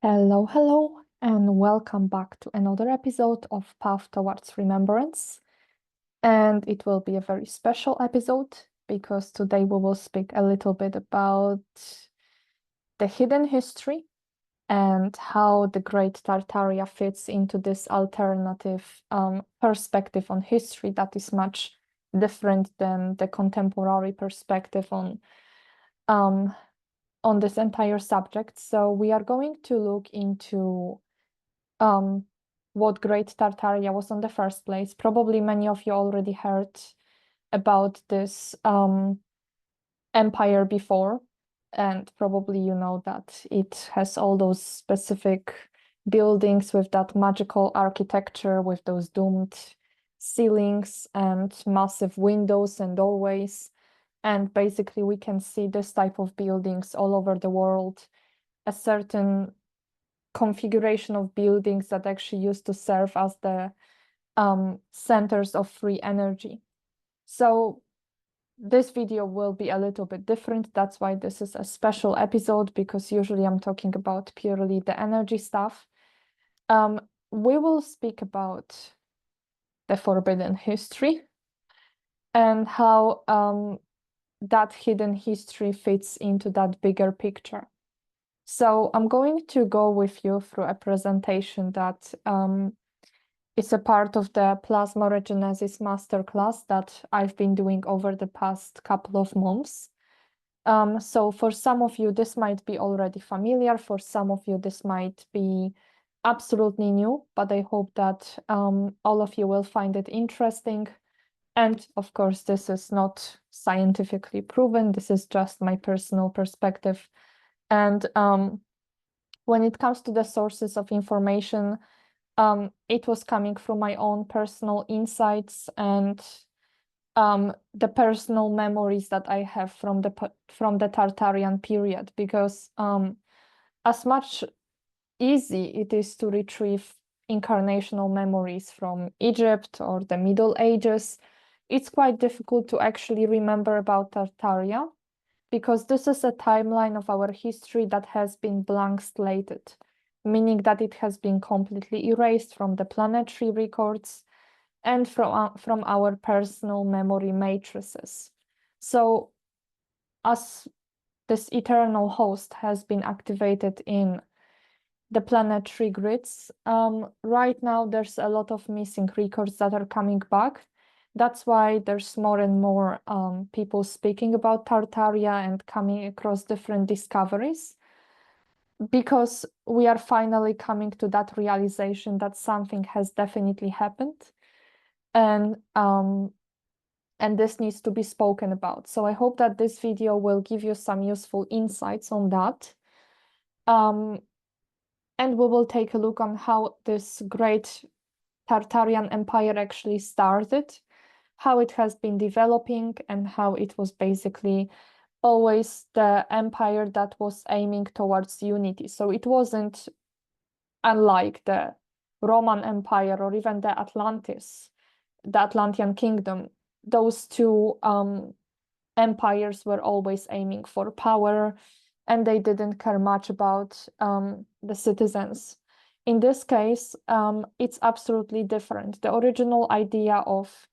Hello, hello, and welcome back to another episode of Path Towards Remembrance. And it will be a very special episode because today we will speak a little bit about the hidden history and how the Great Tartaria fits into this alternative perspective on history that is much different than the contemporary perspective um, on this entire subject. So we are going to look into um, what Great Tartaria was in the first place. Probably many of you already heard about this empire before, and probably you know that it has all those specific buildings with that magical architecture, with those domed ceilings and massive windows and doorways. And basically, we can see this type of buildings all over the world. A certain configuration of buildings that actually used to serve as the centers of free energy. So this video will be a little bit different. That's why this is a special episode, because usually I'm talking about purely the energy stuff. We will speak about the forbidden history and how that hidden history fits into that bigger picture. So I'm going to go with you through a presentation that is a part of the Plasmaregenesis masterclass that I've been doing over the past couple of months. So for some of you, this might be already familiar. For some of you, this might be absolutely new, but I hope that all of you will find it interesting. And of course, this is not scientifically proven. This is just my personal perspective. And when it comes to the sources of information, it was coming from my own personal insights and the personal memories that I have from the Tartarian period, because as much easy it is to retrieve incarnational memories from Egypt or the Middle Ages, it's quite difficult to actually remember about Tartaria, because this is a timeline of our history that has been blank slated, meaning that it has been completely erased from the planetary records and from our personal memory matrices. So as this eternal host has been activated in the planetary grids, right now there's a lot of missing records that are coming back. That's why there's more and more people speaking about Tartaria and coming across different discoveries, because we are finally coming to that realization that something has definitely happened, and this needs to be spoken about. So I hope that this video will give you some useful insights on that. And we will take a look on how this great Tartarian Empire actually started, how it has been developing, and how it was basically always the empire that was aiming towards unity. So it wasn't unlike the Roman Empire or even the Atlantis, the Atlantean kingdom. Those two empires were always aiming for power, and they didn't care much about the citizens. In this case, it's absolutely different. The original idea of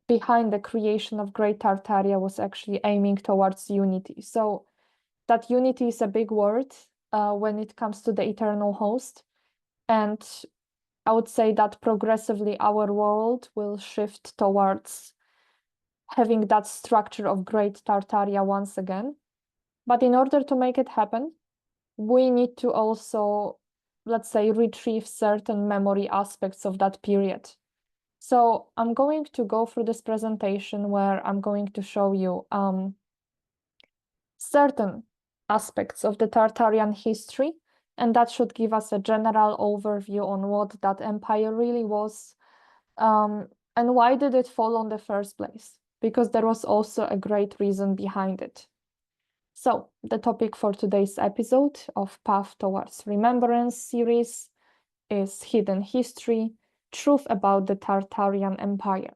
behind the creation of Great Tartaria was actually aiming towards unity. So that unity is a big word when it comes to the eternal host. And I would say that progressively our world will shift towards having that structure of Great Tartaria once again. But in order to make it happen, we need to also, let's say, retrieve certain memory aspects of that period. So I'm going to go through this presentation where I'm going to show you certain aspects of the Tartarian history, and that should give us a general overview on what that empire really was, and why did it fall in the first place, because there was also a great reason behind it. So the topic for today's episode of Path Towards Remembrance series is Hidden History, Truth about the Tartarian Empire.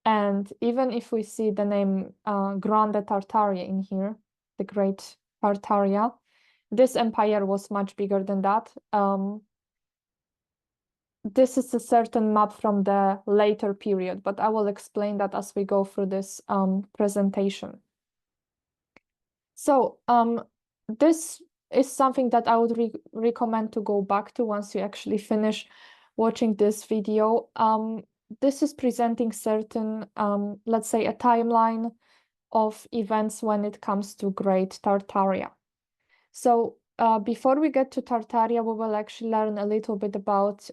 And even if we see the name Grande Tartaria in here, the Great Tartaria, This empire was much bigger than that. This is a certain map from the later period, but I will explain that as we go through this presentation. So this is something that I would recommend to go back to once you actually finish watching this video. This is presenting certain, let's say, a timeline of events when it comes to Great Tartaria. So before we get to Tartaria, we will actually learn a little bit about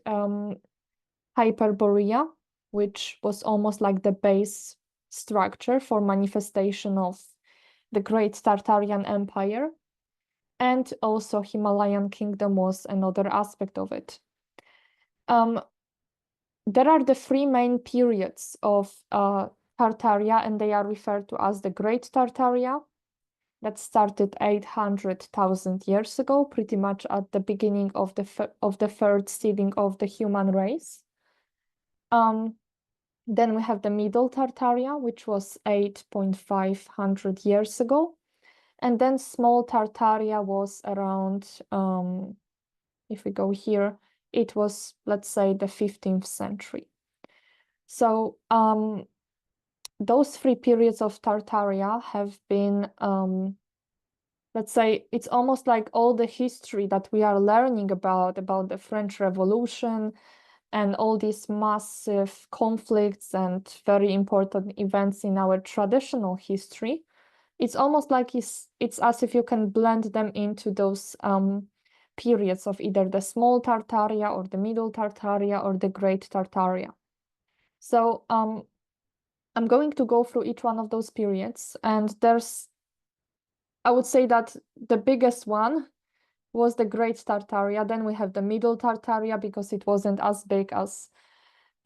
Hyperborea, which was almost like the base structure for manifestation of the Great Tartarian Empire. And also Himalayan kingdom was another aspect of it. There are the three main periods of Tartaria, and they are referred to as the Great Tartaria. That started 800,000 years ago, pretty much at the beginning of the third seeding of the human race. Then we have the Middle Tartaria, which was 8,500 years ago. And then Small Tartaria was around, if we go here, it was, let's say, the 15th century. So those three periods of Tartaria have been, let's say, it's almost like all the history that we are learning about the French Revolution and all these massive conflicts and very important events in our traditional history. It's almost like it's as if you can blend them into those periods of either the Small Tartaria or the Middle Tartaria or the Great Tartaria. So I'm going to go through each one of those periods, and I would say that the biggest one was the Great Tartaria. Then we have the Middle Tartaria because it wasn't as big as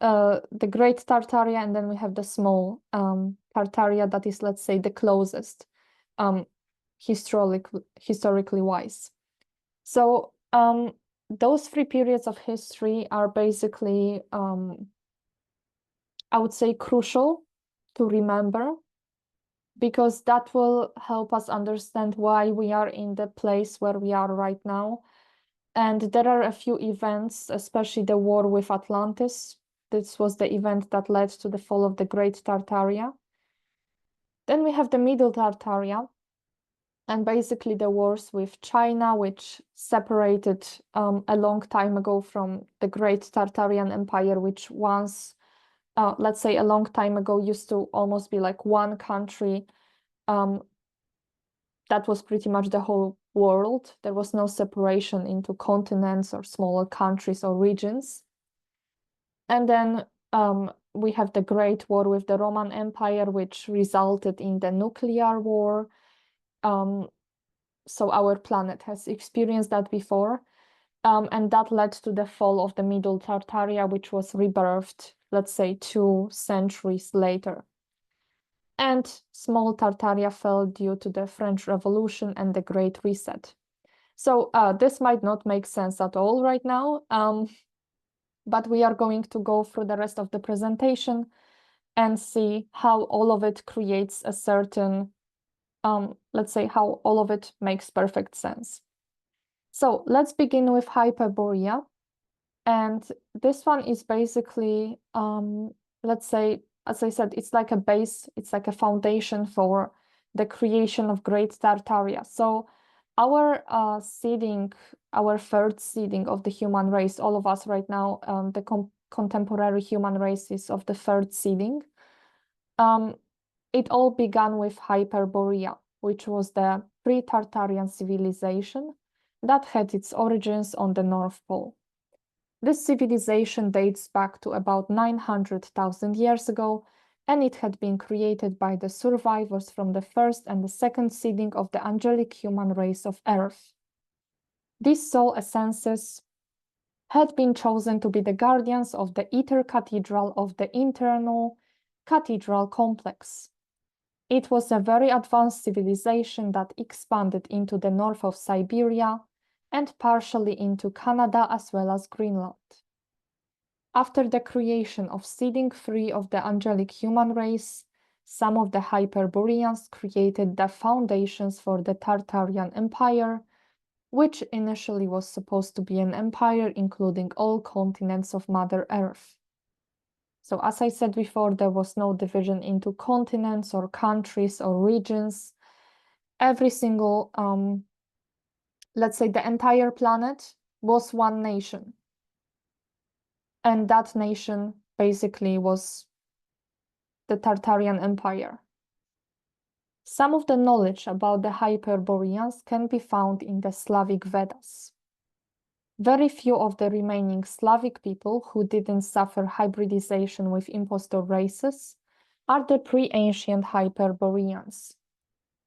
the Great Tartaria, and then we have the Small Tartaria that is, let's say, the closest historically wise. So those three periods of history are basically, I would say, crucial to remember, because that will help us understand why we are in the place where we are right now. And there are a few events, especially the war with Atlantis. This was the event that led to the fall of the Great Tartaria. Then we have the Middle Tartaria, and basically the wars with China, which separated a long time ago from the Great Tartarian Empire, which once, let's say a long time ago, used to almost be like one country. That was pretty much the whole world. There was no separation into continents or smaller countries or regions. And then we have the Great War with the Roman Empire, which resulted in the nuclear war. So our planet has experienced that before. And that led to the fall of the Middle Tartaria, which was rebirthed, let's say, 2 centuries later. And Small Tartaria fell due to the French Revolution and the Great Reset. So this might not make sense at all right now, but we are going to go through the rest of the presentation and see how all of it creates a certain, let's say, how all of it makes perfect sense. So let's begin with Hyperborea. And this one is basically, let's say, as I said, it's like a base, it's like a foundation for the creation of Great Tartaria. So our seeding, our third seeding of the human race, all of us right now, the contemporary human race is of the third seeding. It all began with Hyperborea, which was the pre-Tartarian civilization that had its origins on the North Pole. This civilization dates back to about 900,000 years ago, and it had been created by the survivors from the first and the second seeding of the angelic human race of Earth. These soul essences had been chosen to be the guardians of the ether cathedral of the internal cathedral complex. It was a very advanced civilization that expanded into the north of Siberia and partially into Canada as well as Greenland. After the creation of seeding 3 of the angelic human race, some of the Hyperboreans created the foundations for the Tartarian Empire, which initially was supposed to be an empire, including all continents of Mother Earth. So as I said before, there was no division into continents or countries or regions. Every single, let's say the entire planet was one nation. And that nation basically was the Tartarian Empire. Some of the knowledge about the Hyperboreans can be found in the Slavic Vedas. Very few of the remaining Slavic people who didn't suffer hybridization with impostor races are the pre-ancient Hyperboreans.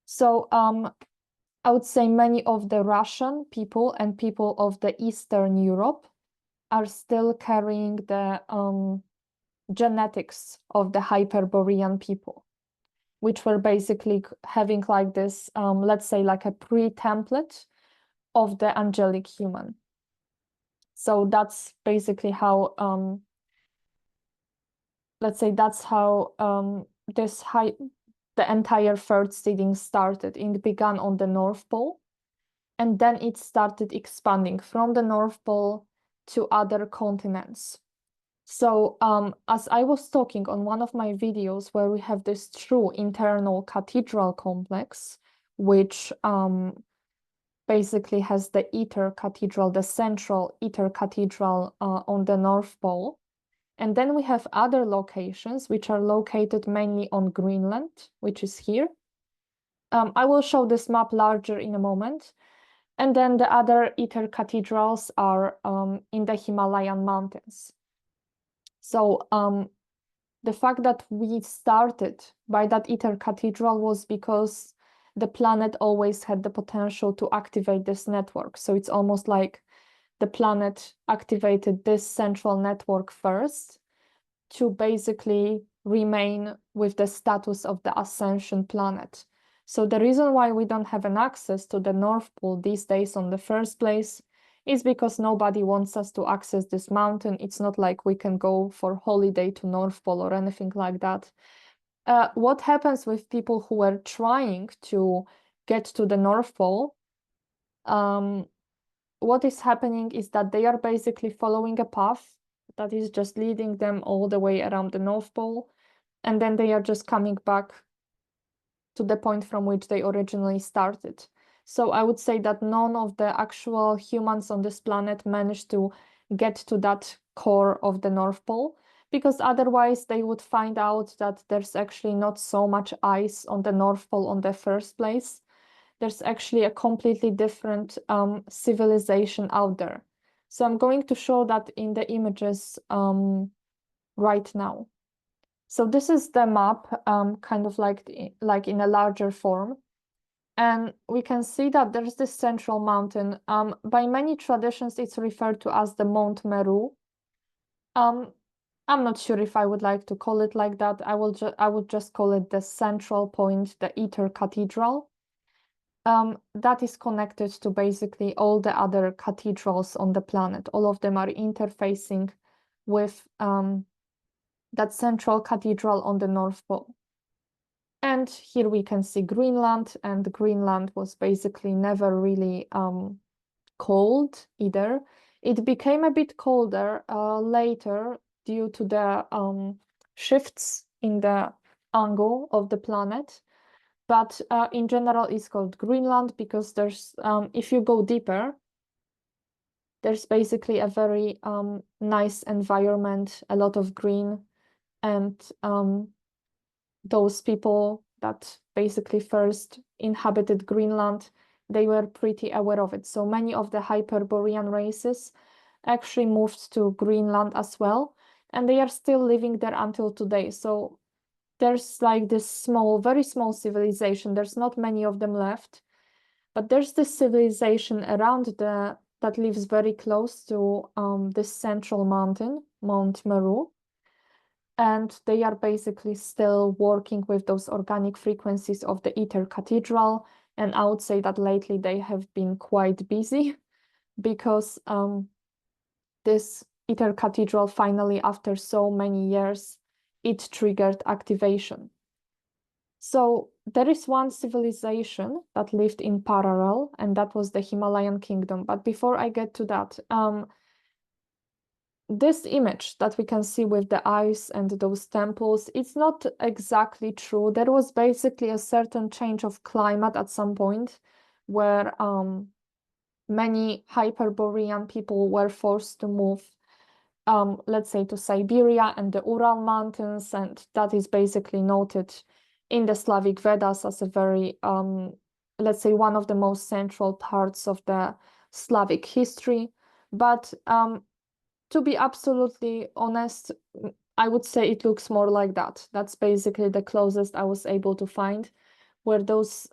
So I would say many of the Russian people and people of the Eastern Europe are still carrying the genetics of the Hyperborean people, which were basically having like this, let's say like a pre-template of the angelic human. So that's basically how, let's say that's how the entire third seeding started. It began on the North Pole, and then it started expanding from the North Pole to other continents. So as I was talking on one of my videos where we have this true internal cathedral complex, which basically has the Ether Cathedral, the central Ether Cathedral on the North Pole. And then we have other locations which are located mainly on Greenland, which is here. I will show this map larger in a moment. And then the other Ether cathedrals are in the Himalayan mountains. So the fact that we started by that Ether cathedral was because the planet always had the potential to activate this network. So it's almost like the planet activated this central network first to basically remain with the status of the ascension planet. So the reason why we don't have an access to the North Pole these days on the first place is because nobody wants us to access this mountain. It's not like we can go for holiday to North Pole or anything like that. What happens with people who are trying to get to the North Pole? What is happening is that they are basically following a path that is just leading them all the way around the North Pole, and then they are just coming back to the point from which they originally started. So I would say that none of the actual humans on this planet managed to get to that core of the North Pole, because otherwise they would find out that there's actually not so much ice on the North Pole on the first place. There's actually a completely different civilization out there. So I'm going to show that in the images right now. So this is the map, kind of like in a larger form. And we can see that there's this central mountain. By many traditions, it's referred to as the Mount Meru. I'm not sure if I would like to call it like that. I would just call it the central point, the Ether Cathedral. That is connected to basically all the other cathedrals on the planet. All of them are interfacing with that central cathedral on the North Pole. And here we can see Greenland, and Greenland was basically never really cold either. It became a bit colder later due to the shifts in the angle of the planet. But in general, it's called Greenland because there's, if you go deeper, there's basically a very nice environment, a lot of green, and those people that basically first inhabited Greenland, they were pretty aware of it. So many of the Hyperborean races actually moved to Greenland as well, and they are still living there until today. So there's like this small, very small civilization. There's not many of them left, but there's this civilization around that lives very close to this central mountain, Mount Meru. And they are basically still working with those organic frequencies of the Ether Cathedral. And I would say that lately they have been quite busy because this Ether Cathedral finally, after so many years, it triggered activation. So there is one civilization that lived in parallel, and that was the Himalayan kingdom. But before I get to that, this image that we can see with the eyes and those temples, it's not exactly true. There was basically a certain change of climate at some point where many Hyperborean people were forced to move, let's say, to Siberia and the Ural Mountains, and that is basically noted in the Slavic Vedas as a very, let's say, one of the most central parts of the Slavic history. But to be absolutely honest, I would say it looks more like that. That's basically the closest I was able to find, where those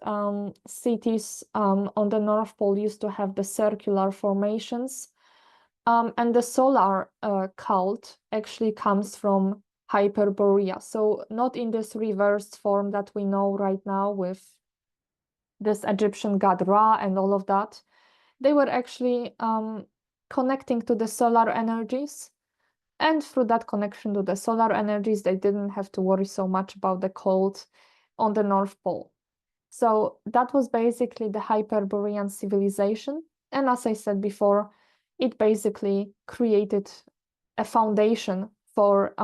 cities on the North Pole used to have the circular formations. And the solar cult actually comes from Hyperborea. So not in this reversed form that we know right now with this Egyptian god Ra and all of that. They were actually connecting to the solar energies. And through that connection to the solar energies, they didn't have to worry so much about the cold on the North Pole. So that was basically the Hyperborean civilization. And as I said before, it basically created a foundation for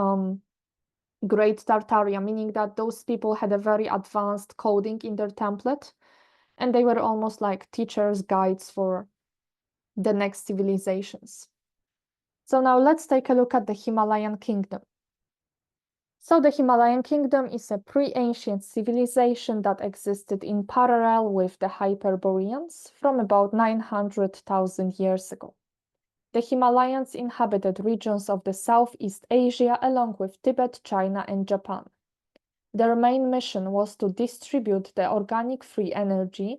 Great Tartaria, meaning that those people had a very advanced coding in their template, and they were almost like teachers' guides for the next civilizations. So now let's take a look at the Himalayan kingdom. So the Himalayan kingdom is a pre-ancient civilization that existed in parallel with the Hyperboreans from about 900,000 years ago. The Himalayans inhabited regions of the Southeast Asia along with Tibet, China, and Japan. Their main mission was to distribute the organic free energy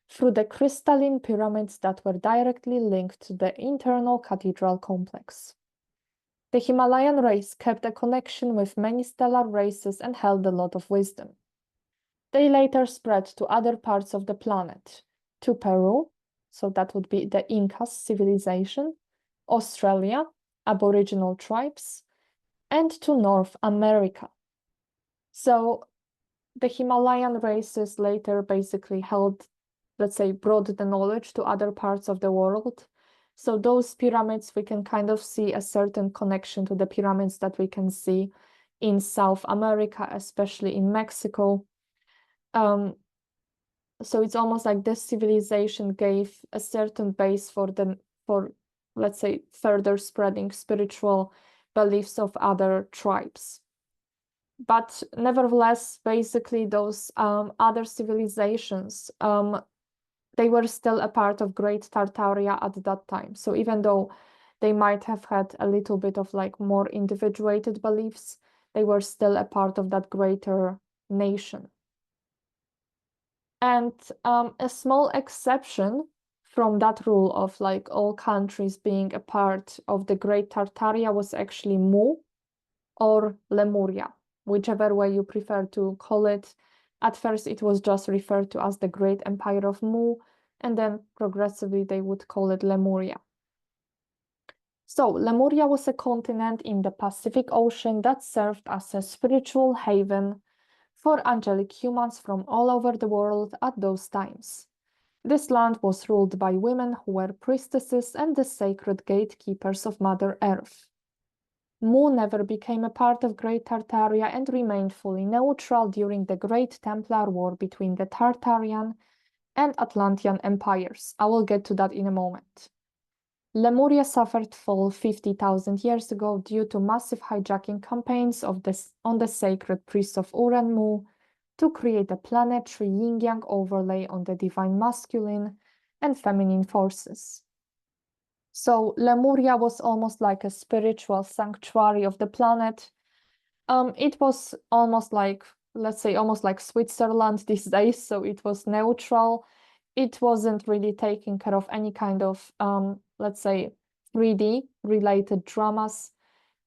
through the crystalline pyramids that were directly linked to the internal cathedral complex. The Himalayan race kept a connection with many stellar races and held a lot of wisdom. They later spread to other parts of the planet, to Peru, so that would be the Incas civilization, Australia, Aboriginal tribes, and to North America. So the Himalayan races later basically held, let's say, brought the knowledge to other parts of the world. So those pyramids, we can kind of see a certain connection to the pyramids that we can see in South America, especially in Mexico. So it's almost like this civilization gave a certain base for let's say, further spreading spiritual beliefs of other tribes. But nevertheless, basically those other civilizations, they were still a part of Great Tartaria at that time. So even though they might have had a little bit of like more individuated beliefs, they were still a part of that greater nation. And a small exception from that rule of like all countries being a part of the Great Tartaria was actually Mu or Lemuria, whichever way you prefer to call it. At first, it was just referred to as the Great Empire of Mu, and then progressively they would call it Lemuria. So Lemuria was a continent in the Pacific Ocean that served as a spiritual haven for angelic humans from all over the world at those times. This land was ruled by women who were priestesses and the sacred gatekeepers of Mother Earth. Mu never became a part of Great Tartaria and remained fully neutral during the Great Templar War between the Tartarian and Atlantean empires. I will get to that in a moment. Lemuria suffered fall 50,000 years ago due to massive hijacking campaigns on the sacred priests of Ur and Mu to create a planetary yin-yang overlay on the divine masculine and feminine forces. So Lemuria was almost like a spiritual sanctuary of the planet. It was almost like, let's say, almost like Switzerland these days. So it was neutral. It wasn't really taking care of any kind of, let's say, 3D related dramas.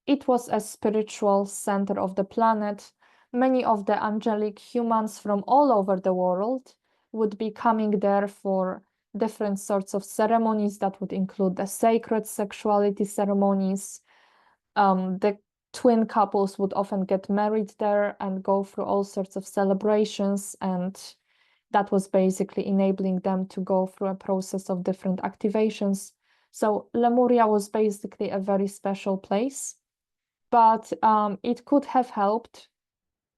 It was a spiritual center of the planet. Many of the angelic humans from all over the world would be coming there for different sorts of ceremonies that would include the sacred sexuality ceremonies, the twin couples would often get married there and go through all sorts of celebrations, and that was basically enabling them to go through a process of different activations. So Lemuria was basically a very special place, but it could have helped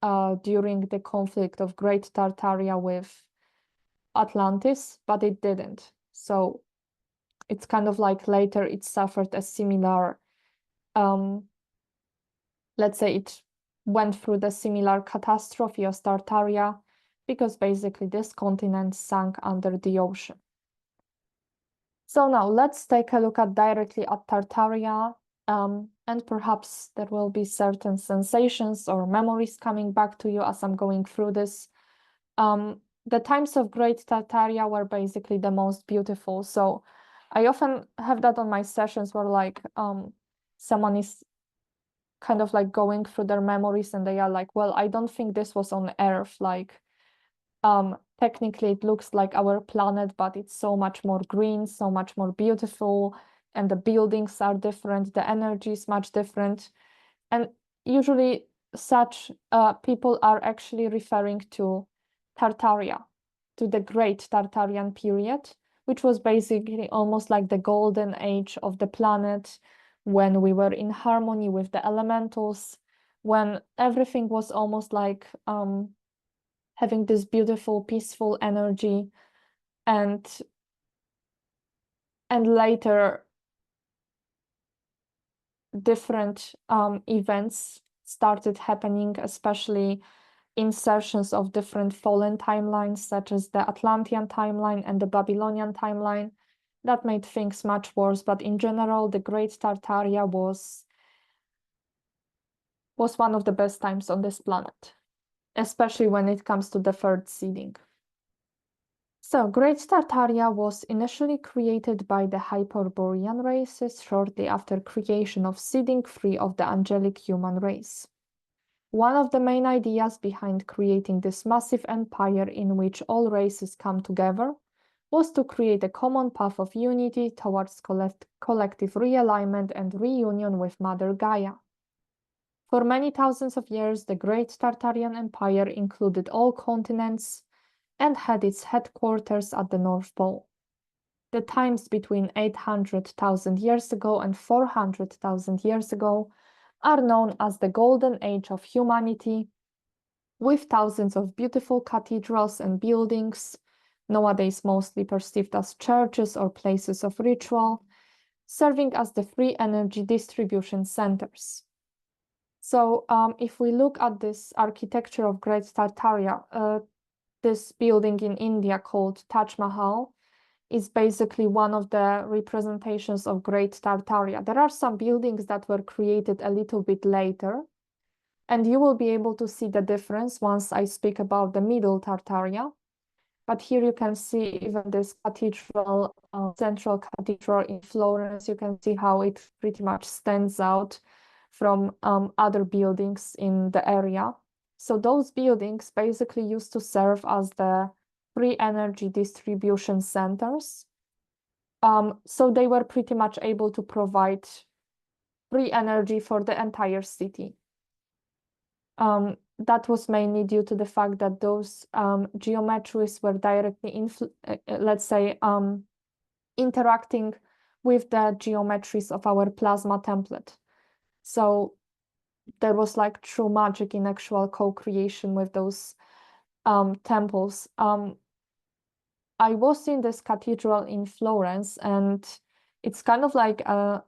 during the conflict of Great Tartaria with Atlantis, but it didn't. So it's kind of like later it suffered a similar, let's say it went through the similar catastrophe of Tartaria, because basically this continent sank under the ocean. So now let's take a look at directly at Tartaria, and perhaps there will be certain sensations or memories coming back to you as I'm going through this. The times of Great Tartaria were basically the most beautiful. So I often have that on my sessions where like someone is kind of like going through their memories and they are like, well, I don't think this was on Earth. Like technically it looks like our planet, but it's so much more green, so much more beautiful, and the buildings are different, the energy is much different. And usually such people are actually referring to Tartaria, to the Great Tartarian period, which was basically almost like the golden age of the planet, when we were in harmony with the elementals, when everything was almost like having this beautiful, peaceful energy. And later, different events started happening, especially insertions of different fallen timelines, such as the Atlantean timeline and the Babylonian timeline, that made things much worse. But in general, the Great Tartaria was one of the best times on this planet, especially when it comes to the third seeding. So Great Tartaria was initially created by the Hyperborean races shortly after creation of seeding 3 of the angelic human race. One of the main ideas behind creating this massive empire in which all races come together was to create a common path of unity towards collective realignment and reunion with Mother Gaia. For many thousands of years, the Great Tartarian Empire included all continents and had its headquarters at the North Pole. The times between 800,000 years ago and 400,000 years ago are known as the Golden Age of Humanity, with thousands of beautiful cathedrals and buildings, nowadays mostly perceived as churches or places of ritual, serving as the free energy distribution centers. So if we look at this architecture of Great Tartaria, this building in India called Taj Mahal is basically one of the representations of Great Tartaria. There are some buildings that were created a little bit later, and you will be able to see the difference once I speak about the Middle Tartaria. But here you can see even this cathedral, central cathedral in Florence, you can see how it pretty much stands out from other buildings in the area. So those buildings basically used to serve as the free energy distribution centers. So they were pretty much able to provide free energy for the entire city. That was mainly due to the fact that those geometries were directly, let's say, interacting with the geometries of our plasma template. So there was like true magic in actual co-creation with those temples. I was in this cathedral in Florence, and it's kind of like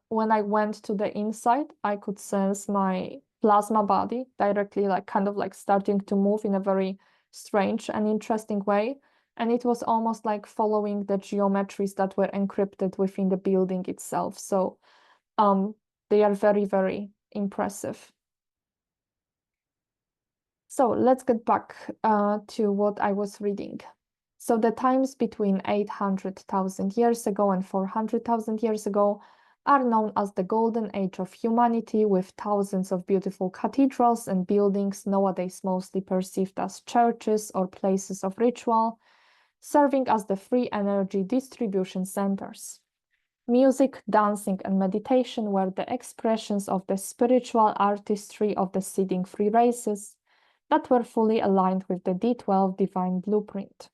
when I went to the inside, I could sense my plasma body directly, like kind of like starting to move in a very strange and interesting way. And it was almost like following the geometries that were encrypted within the building itself. So they are very, very impressive. So let's get back to what I was reading. So the times between 800,000 years ago and 400,000 years ago are known as the Golden Age of Humanity, with thousands of beautiful cathedrals and buildings, nowadays mostly perceived as churches or places of ritual, serving as the free energy distribution centers. Music, dancing, and meditation were the expressions of the spiritual artistry of the seeding free races that were fully aligned with the D12 divine blueprint.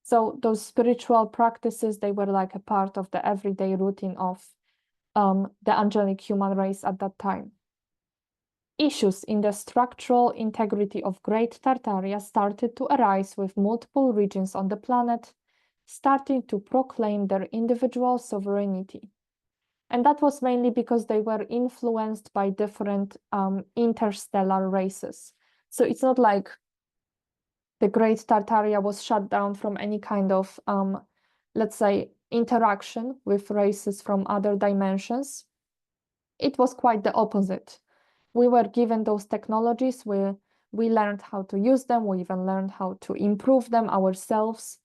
So those spiritual practices, they were like a part of the everyday routine of the angelic human race at that time. Issues in the structural integrity of Great Tartaria started to arise with multiple regions on the planet starting to proclaim their individual sovereignty. And that was mainly because they were influenced by different interstellar races. So it's not like the Great Tartaria was shut down from any kind of, let's say, interaction with races from other dimensions. It was quite the opposite. We were given those technologies, we learned how to use them, we even learned how to improve them ourselves.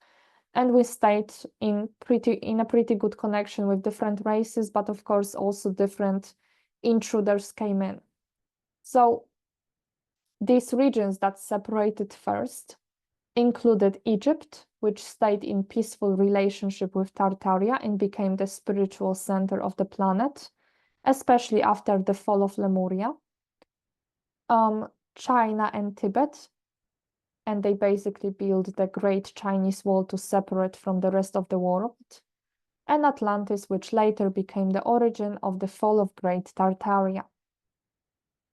And we stayed in a pretty good connection with different races, but of course also different intruders came in. So these regions that separated first included Egypt, which stayed in peaceful relationship with Tartaria and became the spiritual center of the planet, especially after the fall of Lemuria. China and Tibet, and they basically built the Great Chinese Wall to separate from the rest of the world, and Atlantis, which later became the origin of the fall of Great Tartaria.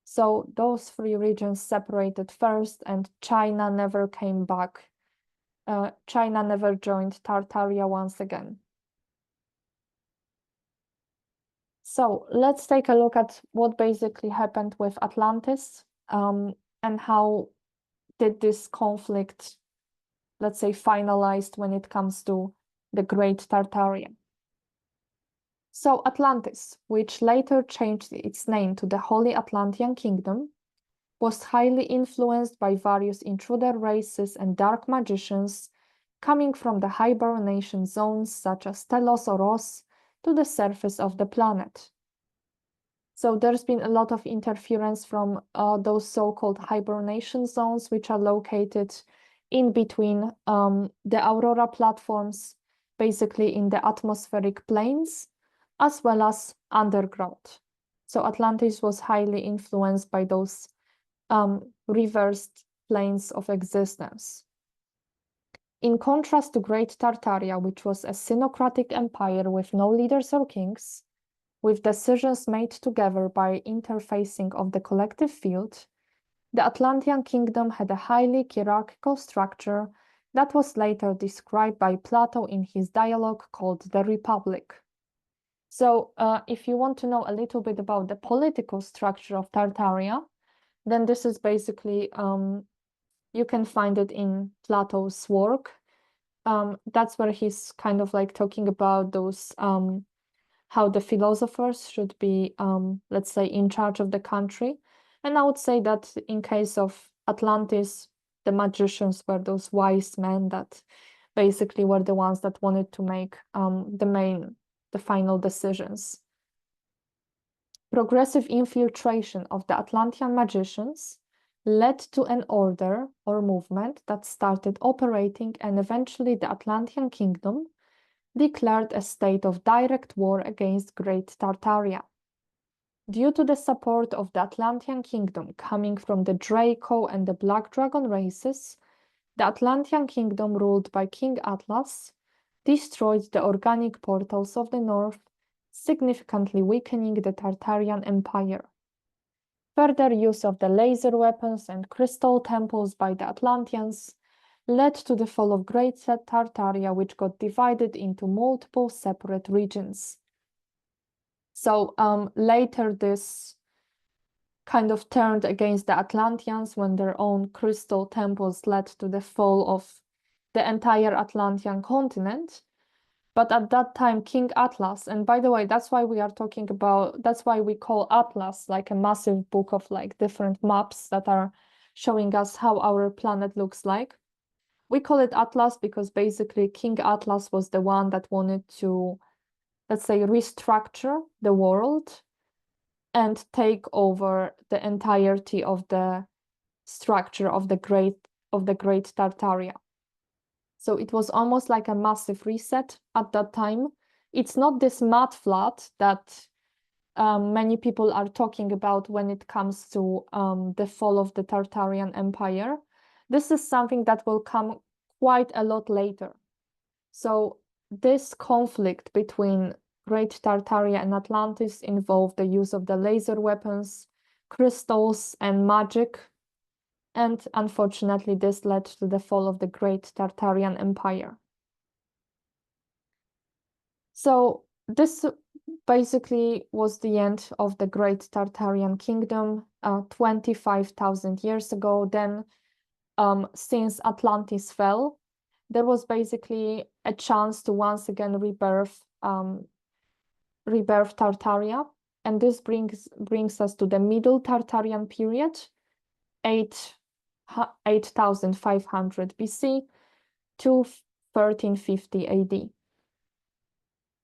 So those three regions separated first, and China never came back. China never joined Tartaria once again. So let's take a look at what basically happened with Atlantis, and how did this conflict, let's say, finalized when it comes to the Great Tartaria. So Atlantis, which later changed its name to the Holy Atlantean Kingdom, was highly influenced by various intruder races and dark magicians coming from the hibernation zones such as Telos or Os to the surface of the planet. So there's been a lot of interference from those so-called hibernation zones, which are located in between the aurora platforms, basically in the atmospheric planes, as well as underground. So Atlantis was highly influenced by those reversed planes of existence. In contrast to Great Tartaria, which was a synocratic empire with no leaders or kings, with decisions made together by interfacing of the collective field, the Atlantean Kingdom had a highly hierarchical structure that was later described by Plato in his dialogue called The Republic. So if you want to know a little bit about the political structure of Tartaria, then this is basically, you can find it in Plato's work. That's where he's kind of like talking about those how the philosophers should be, let's say, in charge of the country. And I would say that in case of Atlantis, the magicians were those wise men that basically were the ones that wanted to make the final decisions. Progressive infiltration of the Atlantean magicians led to an order or movement that started operating, and eventually the Atlantean Kingdom declared a state of direct war against Great Tartaria. Due to the support of the Atlantean Kingdom coming from the Draco and the Black Dragon races, the Atlantean Kingdom, ruled by King Atlas, destroyed the organic portals of the north, significantly weakening the Tartarian Empire. Further use of the laser weapons and crystal temples by the Atlanteans led to the fall of Great Tartaria, which got divided into multiple separate regions. So later this kind of turned against the Atlanteans when their own crystal temples led to the fall of the entire Atlantean continent. But at that time, King Atlas, and by the way, that's why we are talking about, that's why we call Atlas like a massive book of like different maps that are showing us how our planet looks like. We call it Atlas because basically King Atlas was the one that wanted to, let's say, restructure the world and take over the entirety of the structure of the Great Tartaria. So it was almost like a massive reset at that time, It's not this mud flood that many people are talking about when it comes to the fall of the Tartarian Empire. This is something that will come quite a lot later. So this conflict between Great Tartaria and Atlantis involved the use of the laser weapons, crystals, and magic. And unfortunately, this led to the fall of the Great Tartarian Empire. So this basically was the end of the Great Tartarian Kingdom 25,000 years ago. Then, since Atlantis fell, there was basically a chance to once again rebirth Tartaria. And this brings us to the Middle Tartarian period, 8,500 BC to 1350 AD.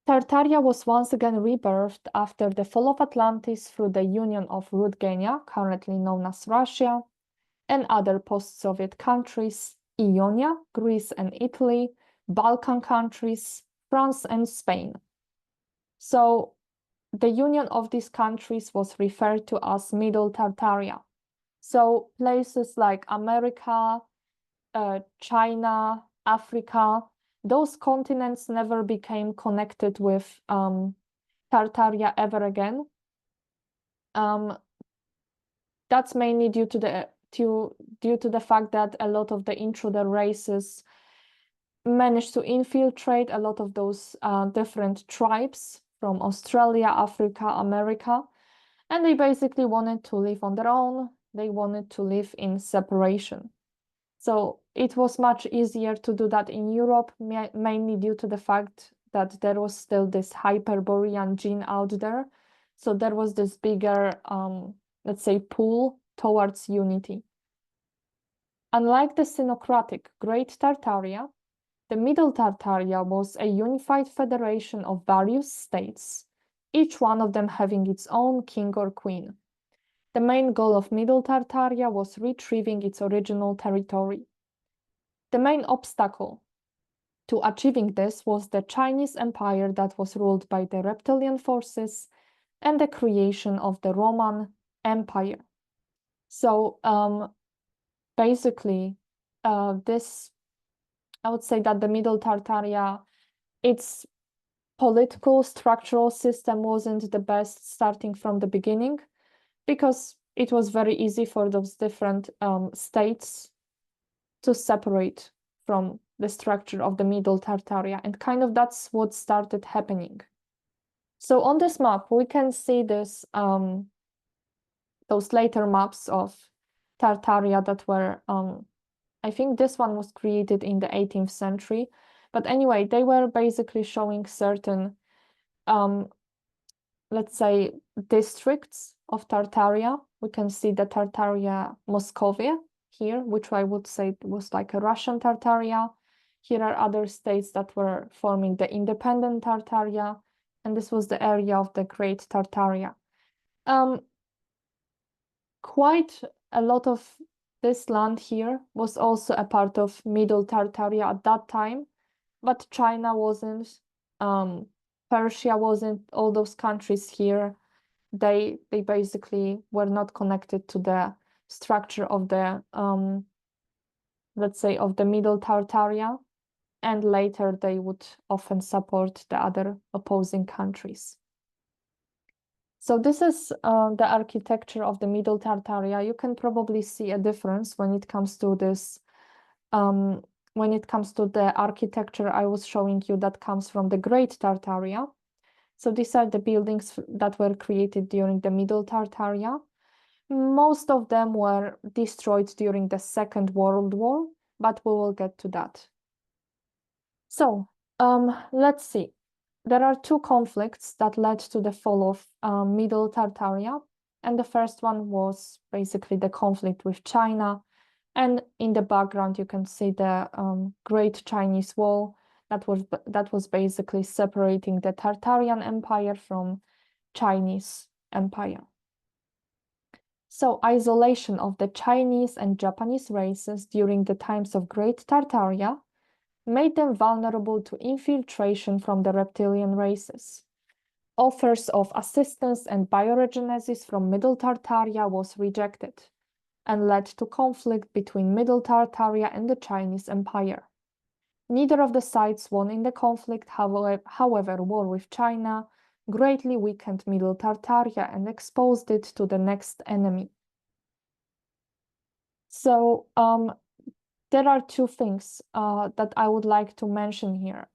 Tartaria was once again rebirthed after the fall of Atlantis through the union of Rudgenia, currently known as Russia, and other post-Soviet countries, Ionia, Greece and Italy, Balkan countries, France and Spain. So the union of these countries was referred to as Middle Tartaria. So places like America, China, Africa, those continents never became connected with Tartaria ever again. That's mainly due to the fact that a lot of the intruder races managed to infiltrate a lot of those different tribes from Australia, Africa, America, and they basically wanted to live on their own. They wanted to live in separation. So it was much easier to do that in Europe, mainly due to the fact that there was still this Hyperborean gene out there. So there was this bigger, let's say, pull towards unity. Unlike the synocratic Great Tartaria, the Middle Tartaria was a unified federation of various states, each one of them having its own king or queen. The main goal of Middle Tartaria was retrieving its original territory. The main obstacle to achieving this was the Chinese Empire that was ruled by the reptilian forces and the creation of the Roman Empire. So basically, I would say that the Middle Tartaria, its political structural system wasn't the best starting from the beginning, because it was very easy for those different states to separate from the structure of the Middle Tartaria, and kind of that's what started happening. So on this map, we can see this those later maps of Tartaria that were, I think this one was created in the 18th century. But anyway, they were basically showing certain, let's say, districts of Tartaria. We can see the Tartaria Moscovia here, which I would say was like a Russian Tartaria. Here are other states that were forming the independent Tartaria, and this was the area of the Great Tartaria. Quite a lot of this land here was also a part of Middle Tartaria at that time, but China wasn't, Persia wasn't, all those countries here, they basically were not connected to the structure of the, let's say, of the Middle Tartaria, and later they would often support the other opposing countries. So this is the architecture of the Middle Tartaria. You can probably see a difference when it comes to this, when it comes to the architecture I was showing you that comes from the Great Tartaria. So these are the buildings that were created during the Middle Tartaria. Most of them were destroyed during the Second World War, but we will get to that. So let's see. There are two conflicts that led to the fall of Middle Tartaria, and the first one was basically the conflict with China. And in the background, you can see the Great Chinese Wall that was basically separating the Tartarian Empire from Chinese Empire. So isolation of the Chinese and Japanese races during the times of Great Tartaria made them vulnerable to infiltration from the reptilian races. Offers of assistance and bioregenesis from Middle Tartaria was rejected and led to conflict between Middle Tartaria and the Chinese Empire. Neither of the sides won in the conflict, however, war with China greatly weakened Middle Tartaria and exposed it to the next enemy. So there are two things that I would like to mention here.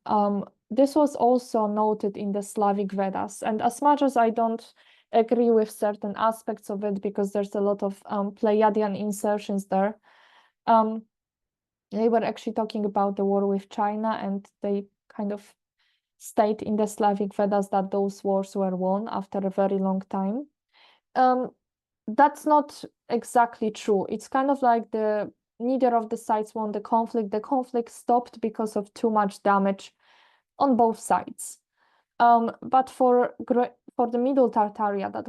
This was also noted in the Slavic Vedas, and as much as I don't agree with certain aspects of it because there's a lot of Pleiadian insertions there, they were actually talking about the war with China, and they kind of state in the Slavic Vedas that those wars were won after a very long time. That's not exactly true. It's kind of like neither of the sides won the conflict. The conflict stopped because of too much damage on both sides. But for the Middle Tartaria, that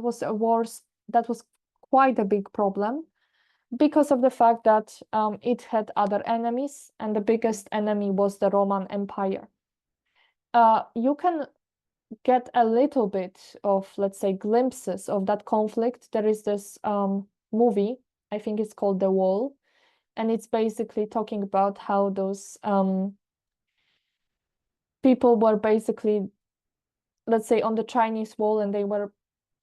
was quite a big problem because of the fact that it had other enemies, and the biggest enemy was the Roman Empire. You can get a little bit of, let's say, glimpses of that conflict. There is this movie, I think it's called The Wall, and it's basically talking about how those people were basically, let's say, on the Chinese wall, and they were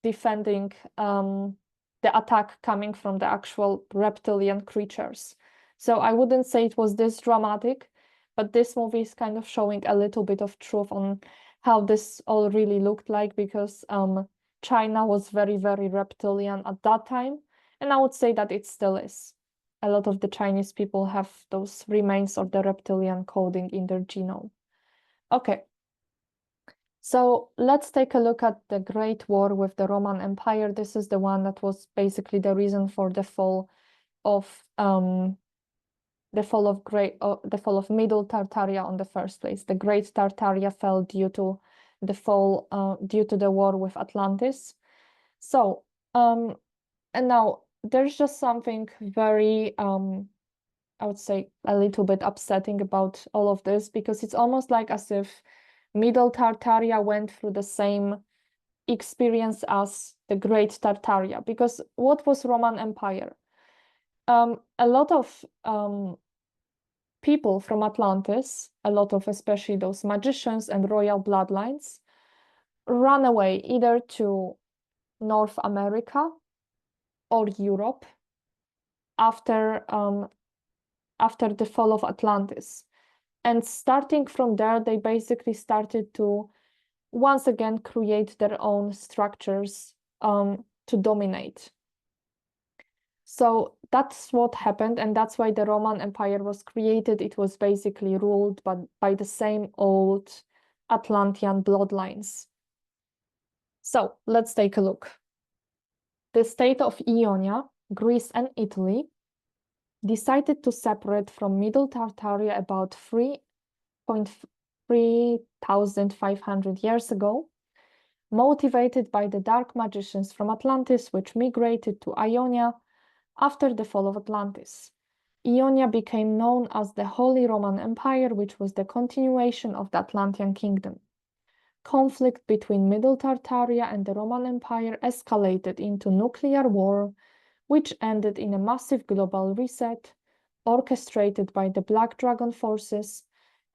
defending the attack coming from the actual reptilian creatures. So I wouldn't say it was this dramatic, but this movie is kind of showing a little bit of truth on how this all really looked like, because China was very, very reptilian at that time, and I would say that it still is. A lot of the Chinese people have those remains of the reptilian coding in their genome. Okay, so let's take a look at the Great War with the Roman Empire. This is the one that was basically the reason for the fall of Middle Tartaria on the first place. The Great Tartaria fell due to the war with Atlantis. So and now there's just something very I would say a little bit upsetting about all of this, because it's almost like as if Middle Tartaria went through the same experience as the Great Tartaria. Because what was Roman Empire? A lot of people from Atlantis, a lot of especially those magicians and royal bloodlines, ran away either to North America or Europe after the fall of Atlantis. And starting from there, they basically started to once again create their own structures to dominate. So that's what happened, and that's why the Roman Empire was created. It was basically ruled by the same old Atlantean bloodlines. So let's take a look. The state of Ionia, Greece, and Italy decided to separate from Middle Tartaria about 3,500 years ago, motivated by the dark magicians from Atlantis, which migrated to Ionia after the fall of Atlantis. Ionia became known as the Holy Roman Empire, which was the continuation of the Atlantean kingdom. Conflict between Middle Tartaria and the Roman Empire escalated into nuclear war, which ended in a massive global reset, orchestrated by the Black Dragon forces,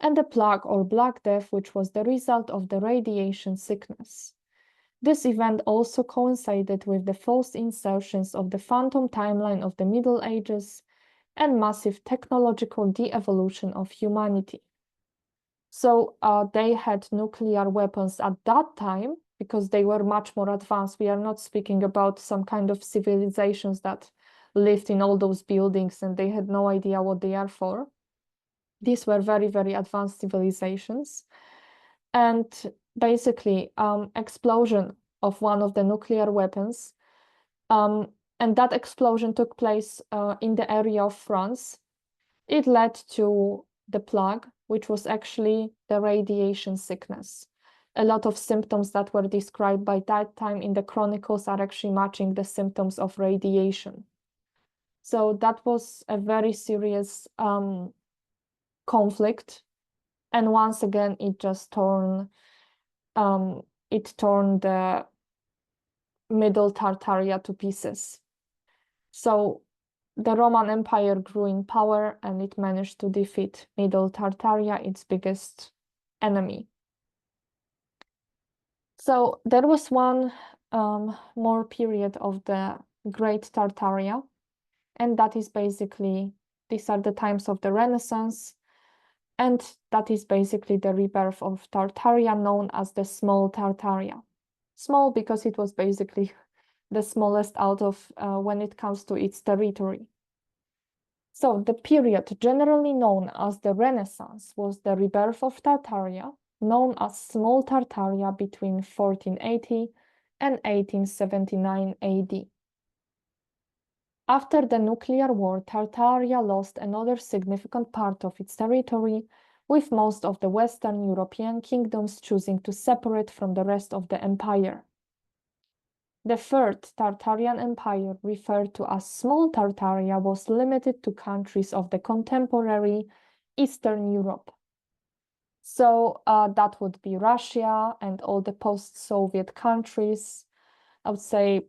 and the plague or Black Death, which was the result of the radiation sickness. This event also coincided with the false insertions of the phantom timeline of the Middle Ages and massive technological de-evolution of humanity. So they had nuclear weapons at that time because they were much more advanced. We are not speaking about some kind of civilizations that lived in all those buildings and they had no idea what they are for. These were very, very advanced civilizations. And basically, explosion of one of the nuclear weapons. And that explosion took place in the area of France. It led to the plague, which was actually the radiation sickness. A lot of symptoms that were described by that time in the chronicles are actually matching the symptoms of radiation. So that was a very serious conflict And once again, it just torn the Middle Tartaria to pieces. So the Roman Empire grew in power and it managed to defeat Middle Tartaria, its biggest enemy. So there was one more period of the Great Tartaria, and that is basically, these are the times of the Renaissance, and that is basically the rebirth of Tartaria, known as the Small Tartaria. Small because it was basically the smallest out of when it comes to its territory. So the period generally known as the Renaissance was the rebirth of Tartaria, known as Small Tartaria, between 1480 and 1879 AD. After the nuclear war, Tartaria lost another significant part of its territory, with most of the Western European kingdoms choosing to separate from the rest of the empire. The Third Tartarian Empire, referred to as Small Tartaria, was limited to countries of the contemporary Eastern Europe. So that would be Russia and all the post-Soviet countries. I would say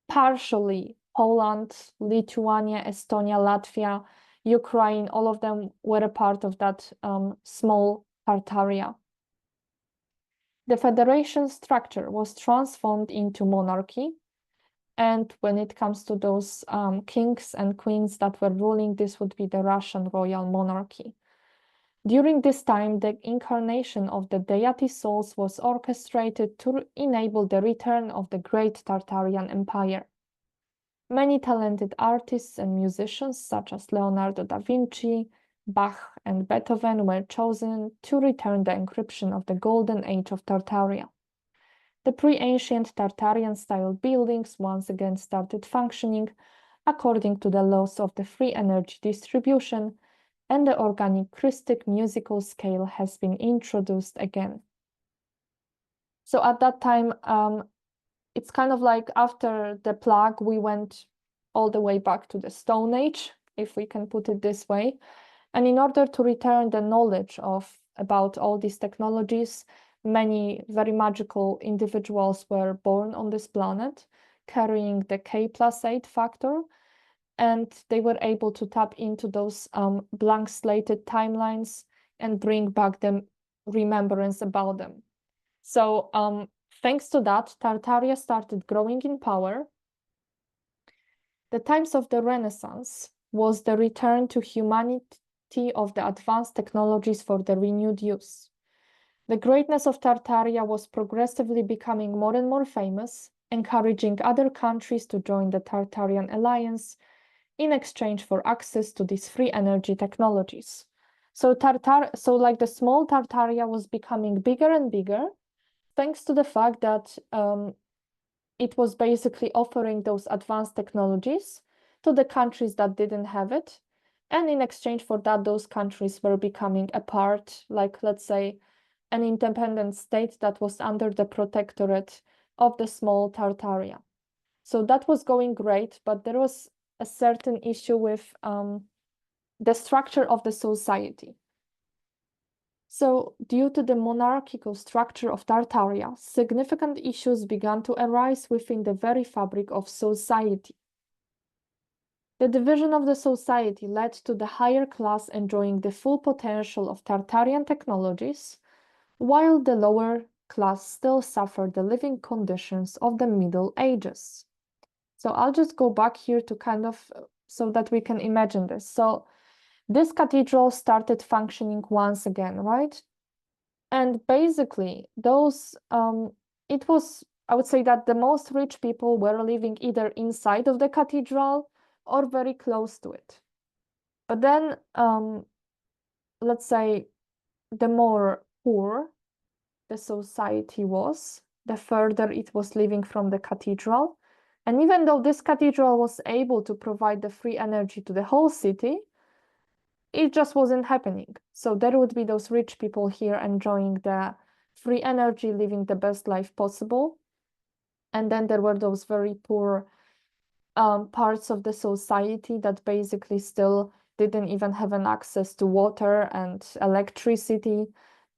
partially Poland, Lithuania, Estonia, Latvia, Ukraine, all of them were a part of that Small Tartaria. The federation structure was transformed into monarchy. And when it comes to those kings and queens that were ruling, this would be the Russian royal monarchy. During this time, the incarnation of the deity souls was orchestrated to enable the return of the great Tartarian Empire. Many talented artists and musicians, such as Leonardo da Vinci, Bach, and Beethoven, were chosen to return the encryption of the Golden Age of Tartaria. The pre-ancient Tartarian-style buildings once again started functioning according to the laws of the free energy distribution, and the organic Christic musical scale has been introduced again. So at that time, it's kind of like after the plague, we went all the way back to the Stone Age, if we can put it this way. And in order to return the knowledge about all these technologies, many very magical individuals were born on this planet, carrying the K+8 factor, and they were able to tap into those blank slated timelines and bring back the remembrance about them. So thanks to that, Tartaria started growing in power. The times of the Renaissance was the return to humanity of the advanced technologies for the renewed use. The greatness of Tartaria was progressively becoming more and more famous, encouraging other countries to join the Tartarian alliance in exchange for access to these free energy technologies. So like the Small Tartaria was becoming bigger and bigger, thanks to the fact that it was basically offering those advanced technologies to the countries that didn't have it. And in exchange for that, those countries were becoming a part, like, let's say, an independent state that was under the protectorate of the Small Tartaria. So that was going great, but there was a certain issue with the structure of the society. So due to the monarchical structure of Tartaria, significant issues began to arise within the very fabric of society. The division of the society led to the higher class enjoying the full potential of Tartarian technologies, while the lower class still suffered the living conditions of the Middle Ages. So I'll just go back here to kind of, so that we can imagine this. So this cathedral started functioning once again, right? And basically those, it was, I would say that the most rich people were living either inside of the cathedral or very close to it. But then, let's say, the more poor the society was, the further it was living from the cathedral. And even though this cathedral was able to provide the free energy to the whole city, it just wasn't happening. So there would be those rich people here enjoying the free energy, living the best life possible. And then there were those very poor parts of the society that basically still didn't even have an access to water and electricity.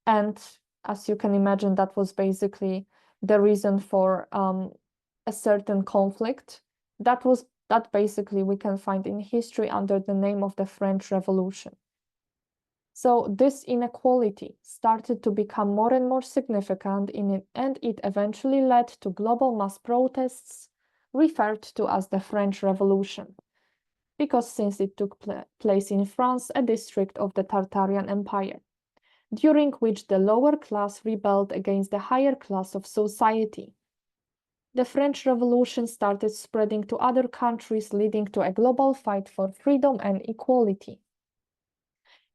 And as you can imagine, that was basically the reason for a certain conflict. That basically we can find in history under the name of the French Revolution. So this inequality started to become more and more significant and it eventually led to global mass protests referred to as the French Revolution, because since it took place in France, a district of the Tartarian Empire, during which the lower class rebelled against the higher class of society. The French Revolution started spreading to other countries, leading to a global fight for freedom and equality.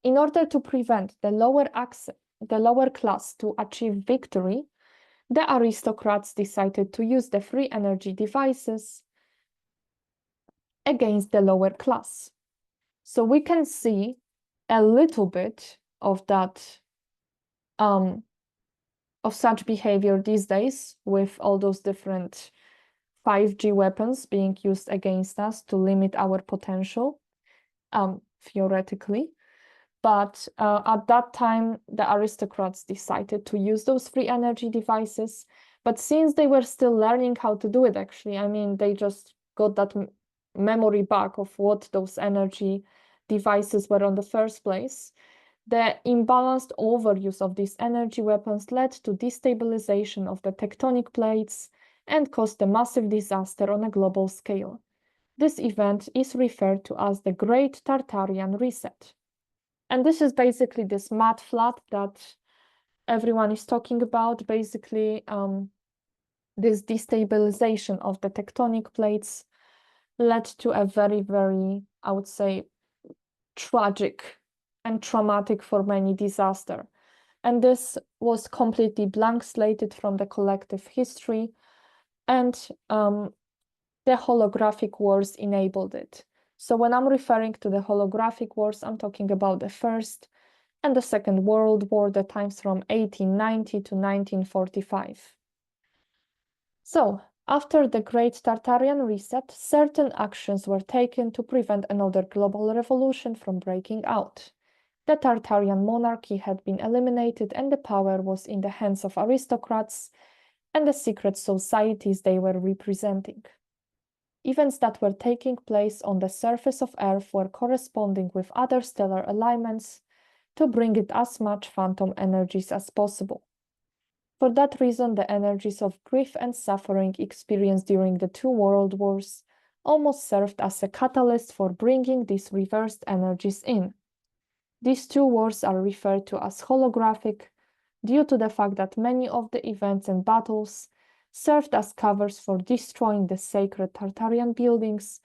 In order to prevent the lower class to achieve victory, the aristocrats decided to use the free energy devices against the lower class. So we can see a little bit of that of such behavior these days, with all those different 5G weapons being used against us to limit our potential, theoretically. But at that time, the aristocrats decided to use those free energy devices. But since they were still learning how to do it, actually, I mean, they just got that memory back of what those energy devices were in the first place. The imbalanced overuse of these energy weapons led to destabilization of the tectonic plates and caused a massive disaster on a global scale. This event is referred to as the Great Tartarian Reset. And this is basically this mud flood that everyone is talking about. Basically, this destabilization of the tectonic plates led to a very, very, I would say, tragic and traumatic for many disaster. And this was completely blank slated from the collective history, and the holographic wars enabled it. So when I'm referring to the holographic wars, I'm talking about the First and the Second World War, the times from 1890 to 1945. So after the Great Tartarian Reset, certain actions were taken to prevent another global revolution from breaking out. The Tartarian monarchy had been eliminated and the power was in the hands of aristocrats and the secret societies they were representing. Events that were taking place on the surface of Earth were corresponding with other stellar alignments to bring it as much phantom energies as possible. For that reason, the energies of grief and suffering experienced during the two world wars almost served as a catalyst for bringing these reversed energies in. These two wars are referred to as holographic due to the fact that many of the events and battles served as covers for destroying the sacred Tartarian buildings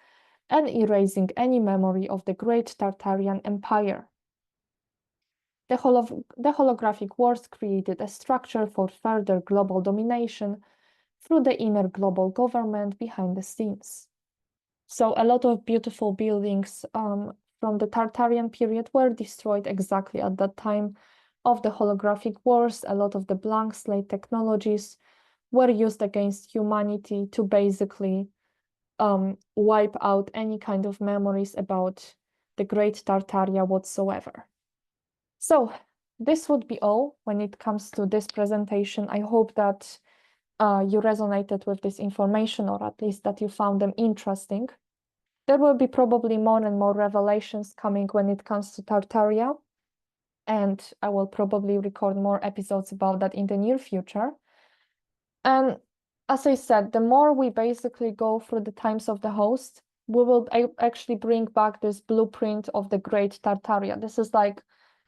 and erasing any memory of the Great Tartarian Empire. The holographic wars created a structure for further global domination through the inner global government behind the scenes. So a lot of beautiful buildings from the Tartarian period were destroyed exactly at that time of the holographic wars. A lot of the blank slate technologies were used against humanity to basically wipe out any kind of memories about the Great Tartaria whatsoever. So this would be all when it comes to this presentation. I hope that you resonated with this information, or at least that you found them interesting. There will be probably more and more revelations coming when it comes to Tartaria, and I will probably record more episodes about that in the near future. And as I said, the more we basically go through the times of the host, we will actually bring back this blueprint of the Great Tartaria. This is like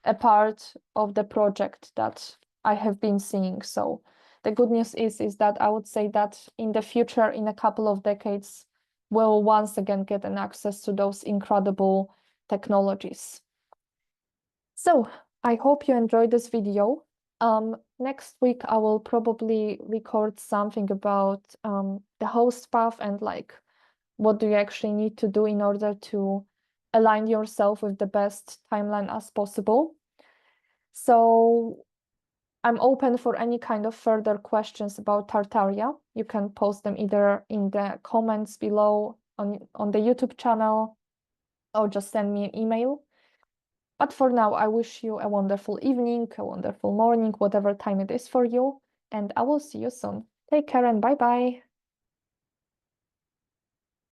a part of the project that I have been seeing. So the good news is that I would say that in the future, in a couple of decades, we'll once again get an access to those incredible technologies. So I hope you enjoyed this video. Next week, I will probably record something about the host path and like what do you actually need to do in order to align yourself with the best timeline as possible. So I'm open for any kind of further questions about Tartaria. You can post them either in the comments below on the YouTube channel or just send me an email. But for now, I wish you a wonderful evening, a wonderful morning, whatever time it is for you, and I will see you soon. Take care and bye bye.